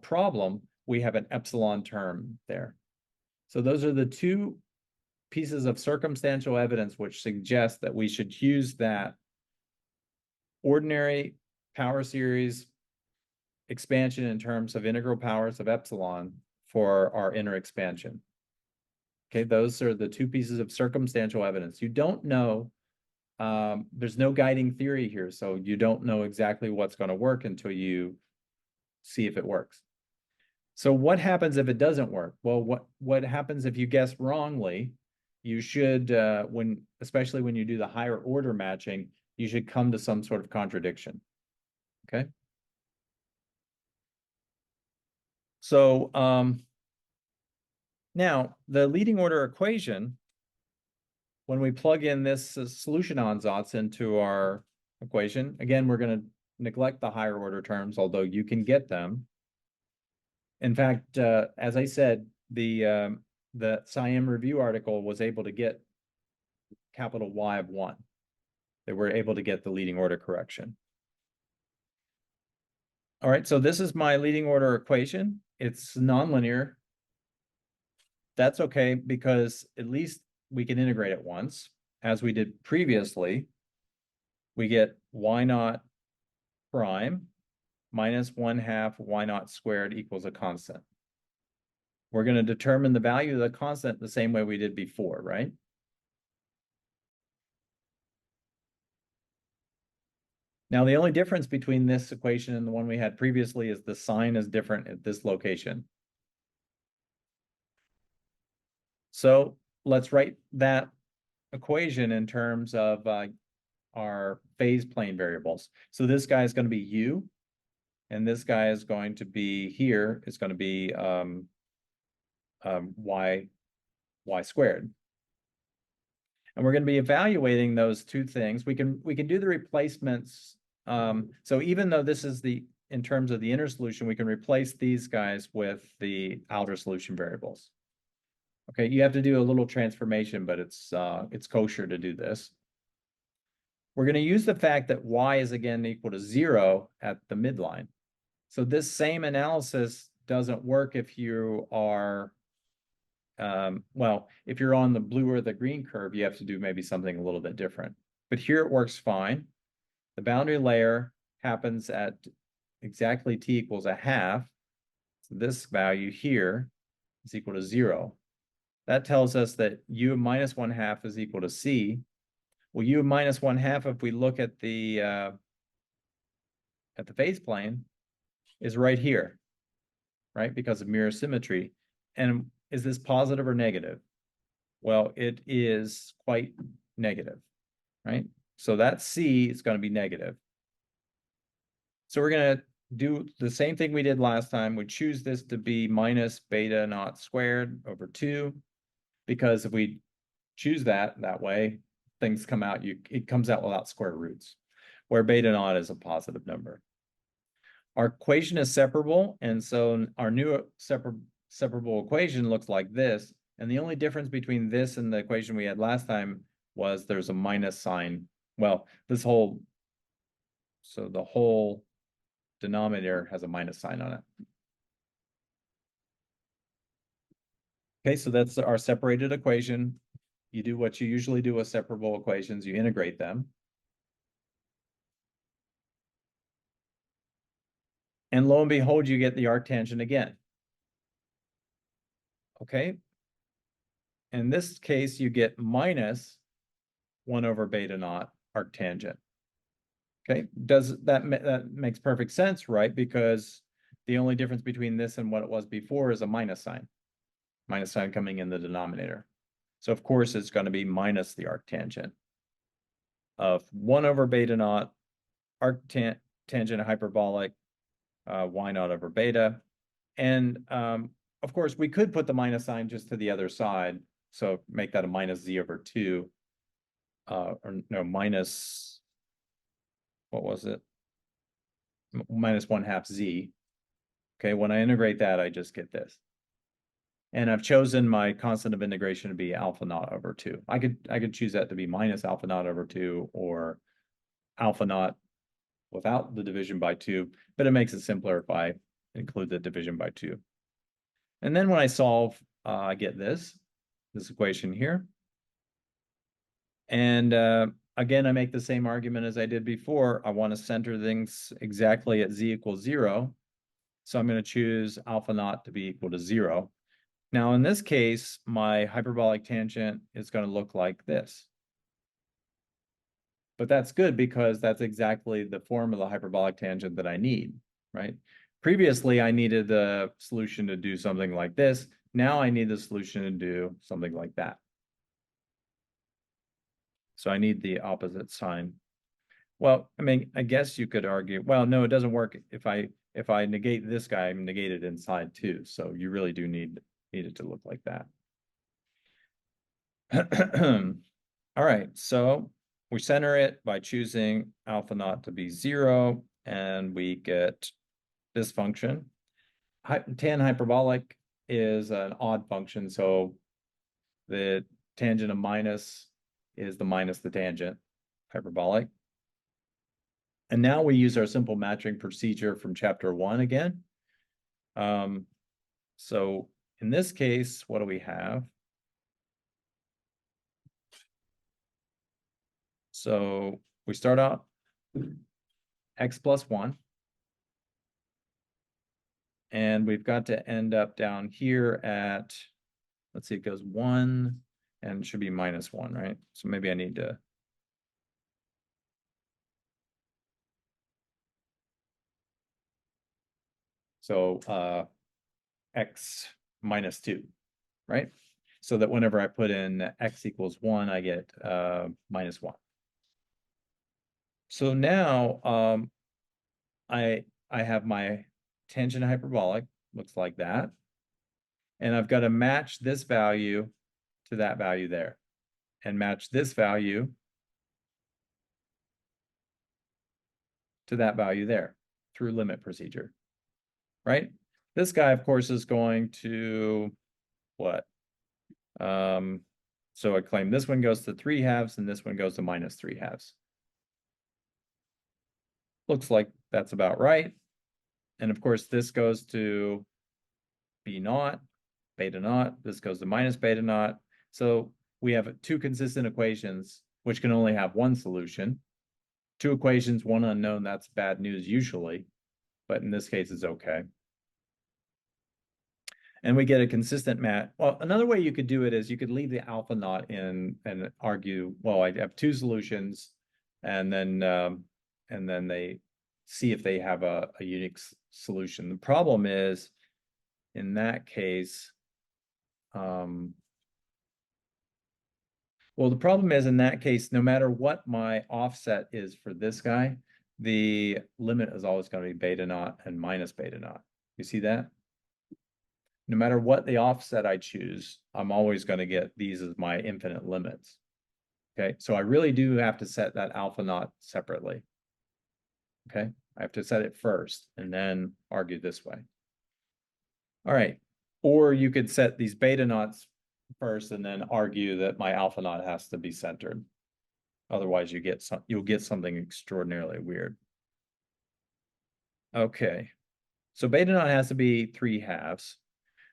problem, we have an epsilon term there. So those are the two pieces of circumstantial evidence which suggest that we should use that ordinary power series expansion in terms of integral powers of epsilon for our inner expansion. Okay, those are the two pieces of circumstantial evidence. You don't know, there's no guiding theory here, so you don't know exactly what's going to work until you see if it works. So what happens if it doesn't work? Well, what happens if you guess wrongly? You should, especially when you do the higher order matching, you should come to some sort of contradiction. Okay. So Now, the leading order equation, when we plug in this solution ansatz into our equation, again, we're going to neglect the higher order terms, although you can get them. In fact, as I said, the SIAM review article was able to get capital Y of 1. They were able to get the leading order correction. All right, so this is my leading order equation. It's nonlinear. That's okay because at least we can integrate it once, as we did previously. We get y naught prime minus 1/2 y naught squared equals a constant. We're going to determine the value of the constant the same way we did before, right? Now, the only difference between this equation and the one we had previously is the sign is different at this location. So let's write that equation in terms of our phase plane variables. So this guy is going to be u, and this guy is going to be here. It's going to be y squared. And we're going to be evaluating those two things. We can do the replacements. So even though this is in terms of the inner solution, we can replace these guys with the outer solution variables. Okay, you have to do a little transformation, but it's kosher to do this. We're going to use the fact that y is again equal to 0 at the midline. So this same analysis doesn't work if you are, well, if you're on the blue or the green curve, you have to do maybe something a little bit different. But here it works fine. The boundary layer happens at exactly t equals 1/2. So this value here is equal to 0. That tells us that u minus 1/2 is equal to c. Well, u minus 1/2, if we look at the phase plane, is right here, right? Because of mirror symmetry. And is this positive or negative? Well, it is quite negative, right? So that c is going to be negative. So we're going to do the same thing we did last time. We choose this to be minus beta naught squared over 2, because if we choose that way, things come out, it comes out without square roots, where beta naught is a positive number. Our equation is separable, and so our new separable equation looks like this. And the only difference between this and the equation we had last time was there's a minus sign. Well, so the whole denominator has a minus sign on it. Okay, so that's our separated equation. You do what you usually do with separable equations, you integrate them. And lo and behold, you get the arctangent again. Okay. In this case, you get minus 1 over beta naught arctangent. Okay, that makes perfect sense, right? Because the only difference between this and what it was before is a minus sign coming in the denominator. So of course it's going to be minus the arctangent of 1 over beta naught arctangent hyperbolic y naught over beta. And of course we could put the minus sign just to the other side, so make that a minus z over 2, or no, minus, what was it? Minus 1/2 z. Okay, when I integrate that, I just get this. And I've chosen my constant of integration to be alpha naught over 2. I could choose that to be minus alpha naught over 2 or alpha naught without the division by 2, but it makes it simpler if I include the division by 2. And then when I solve, I get this equation here. And again, I make the same argument as I did before. I want to center things exactly at z equals 0. So I'm going to choose alpha naught to be equal to 0. Now, in this case, my hyperbolic tangent is going to look like this. But that's good because that's exactly the form of the hyperbolic tangent that I need, right? Previously, I needed the solution to do something like this. Now I need the solution to do something like that. So I need the opposite sign. Well, I mean, I guess you could argue, well, no, it doesn't work. If I negate this guy, I'm negated inside too. So you really do need need it to look like that. All right, so we center it by choosing alpha naught to be 0, and we get this function. Tan hyperbolic is an odd function, so the tangent of minus is the minus the tangent hyperbolic. And now we use our simple matching procedure from chapter 1 again. So in this case, what do we have? So we start out x plus 1. And we've got to end up down here at, let's see, it goes 1 and it should be minus 1, right? So maybe I need to. So x minus 2, right? So that whenever I put in x equals 1, I get minus 1. So now I have my tangent hyperbolic, looks like that. And I've got to match this value to that value there, and match this value to that value there through limit procedure, right? This guy, of course, is going to what? So I claim this one goes to 3/2 and this one goes to minus 3/2. Looks like that's about right. And of course, this goes to B naught, beta naught. This goes to minus beta naught. So we have two consistent equations, which can only have one solution. Two equations, one unknown, that's bad news usually, but in this case, it's okay. And we get a consistent match. Well, another way you could do it is you could leave the alpha naught in and argue, well, I have two solutions, and then they see if they have a unique solution. The problem is, in that case, well, the problem is in that case, no matter what my offset is for this guy, the limit is always going to be beta naught and minus beta naught. You see that? No matter what the offset I choose, I'm always going to get these as my infinite limits. Okay, so I really do have to set that alpha naught separately. Okay, I have to set it first and then argue this way. All right, or you could set these beta naughts first and then argue that my alpha naught has to be centered. Otherwise, you'll get something extraordinarily weird. Okay, so beta naught has to be 3/2.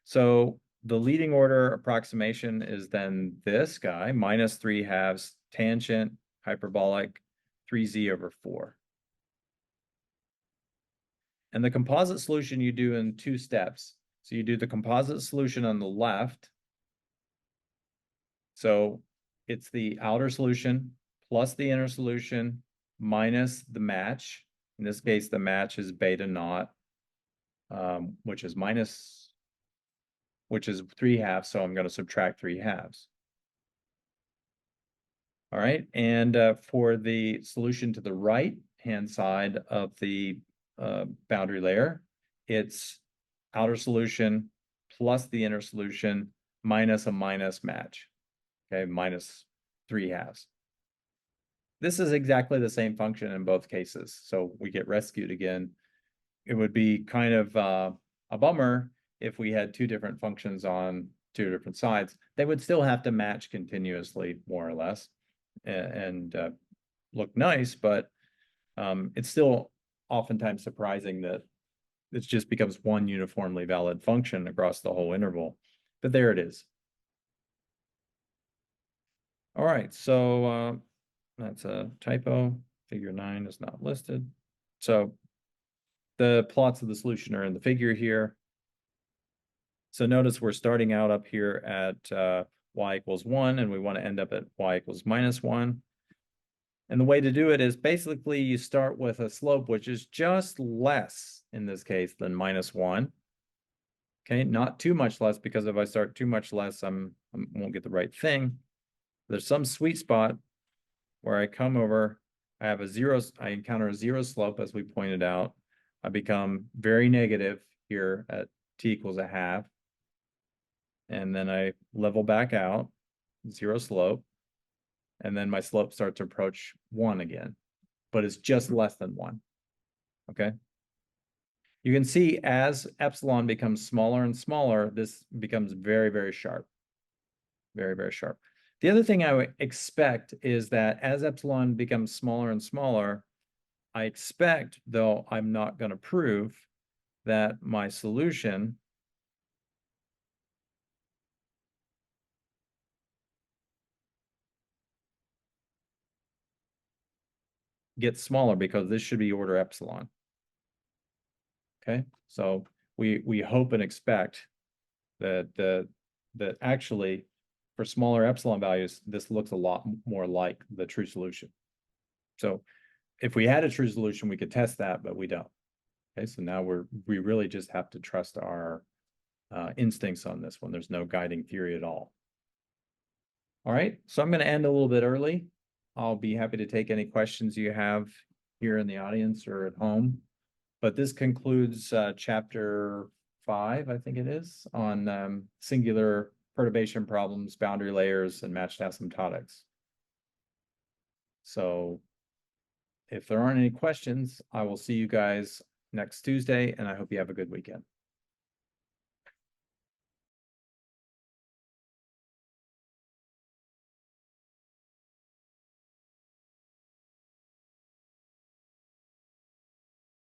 So the leading order approximation is then this guy, minus 3/2 tangent hyperbolic 3z over 4. And the composite solution you do in 2 steps. So you do the composite solution on the left. So it's the outer solution plus the inner solution minus the match. In this case, the match is beta naught, which is 3/2. So I'm going to subtract 3/2. All right, and for the solution to the right-hand side of the boundary layer, it's outer solution plus the inner solution minus a minus match, okay, minus 3/2. This is exactly the same function in both cases, so we get rescued again. It would be kind of a bummer if we had two different functions on two different sides. They would still have to match continuously, more or less, and look nice, but it's still oftentimes surprising that it just becomes one uniformly valid function across the whole interval. But there it is. All right, so that's a typo. Figure 9 is not listed. So the plots of the solution are in the figure here. So notice we're starting out up here at y equals 1, and we want to end up at y equals minus 1. And the way to do it is basically you start with a slope which is just less, in this case, than minus 1. Okay, not too much less, because if I start too much less, I won't get the right thing. There's some sweet spot where I come over, I encounter a 0 slope, as we pointed out. I become very negative here at t equals 1/2. and then I level back out, 0 slope, and then my slope starts to approach 1 again, but it's just less than 1, okay? You can see as epsilon becomes smaller and smaller, this becomes very, very sharp. Very, very sharp. The other thing I would expect is that as epsilon becomes smaller and smaller, I expect, though I'm not going to prove, that my solution gets smaller because this should be order epsilon. Okay, so we hope and expect that that actually for smaller epsilon values, this looks a lot more like the true solution. So if we had a true solution, we could test that, but we don't. Okay, so now we really just have to trust our instincts on this one. There's no guiding theory at all. All right, so I'm going to end a little bit early. I'll be happy to take any questions you have here in the audience or at home. But this concludes chapter 5, I think it is, on singular perturbation problems, boundary layers, and matched asymptotics. So if there aren't any questions, I will see you guys next Tuesday, and I hope you have a good weekend.